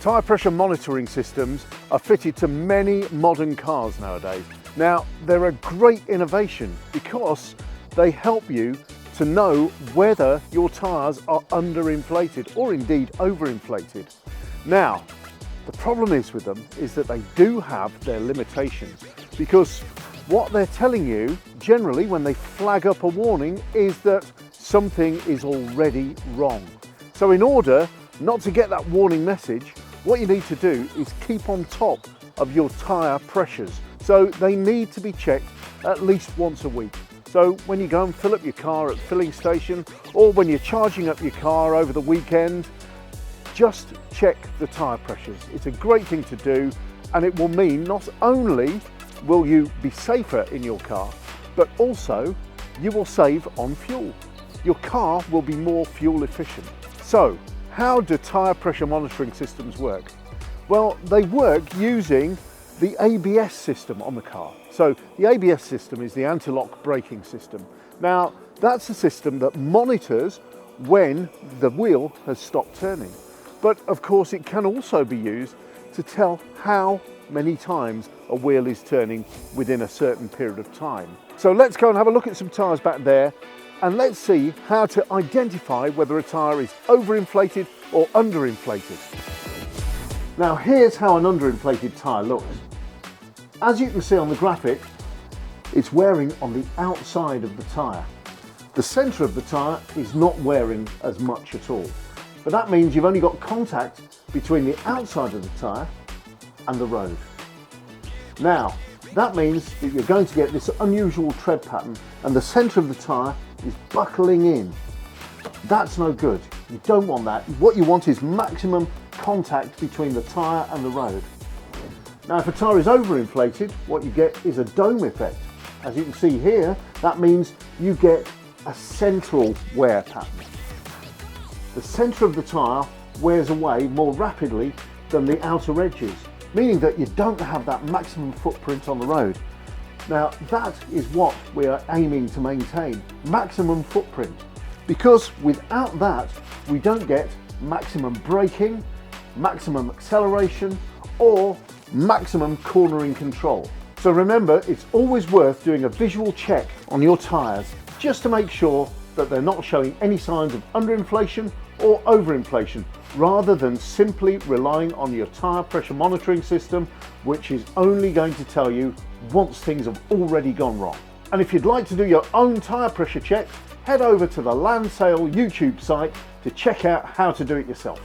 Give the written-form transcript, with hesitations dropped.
Tyre pressure monitoring systems are fitted to many modern cars nowadays. Now, they're a great innovation because they help you to know whether your tyres are underinflated or indeed overinflated. Now, the problem is with them is that they do have their limitations, because what they're telling you generally when they flag up a warning is that something is already wrong. So in order not to get that warning message, what you need to do is keep on top of your tyre pressures. So they need to be checked at least once a week. So when you go and fill up your car at the filling station, or when you're charging up your car over the weekend, just check the tyre pressures. It's a great thing to do, and it will mean not only will you be safer in your car, but also you will save on fuel. Your car will be more fuel efficient. So how do tyre pressure monitoring systems work? Well, they work using the ABS system on the car. So the ABS system is the anti-lock braking system. Now, that's a system that monitors when the wheel has stopped turning. But of course, it can also be used to tell how many times a wheel is turning within a certain period of time. So let's go and have a look at some tyres back there, and let's see how to identify whether a tyre is overinflated or underinflated. Now, here's how an underinflated tyre looks. As you can see on the graphic, it's wearing on the outside of the tyre. The centre of the tyre is not wearing as much at all. But that means you've only got contact between the outside of the tyre and the road. Now, that means that you're going to get this unusual tread pattern, and the centre of the tyre is buckling in. That's no good. You don't want that. What you want is maximum contact between the tyre and the road. Now, if a tyre is overinflated, what you get is a dome effect. As you can see here, that means you get a central wear pattern. The centre of the tyre wears away more rapidly than the outer edges, meaning that you don't have that maximum footprint on the road. Now, that is what we are aiming to maintain, maximum footprint, because without that we don't get maximum braking, maximum acceleration, or maximum cornering control. So remember, it's always worth doing a visual check on your tyres just to make sure that they're not showing any signs of underinflation or overinflation, rather than simply relying on your tyre pressure monitoring system, which is only going to tell you once things have already gone wrong. And if you'd like to do your own tyre pressure check, head over to the Land Sale YouTube site to check out how to do it yourself.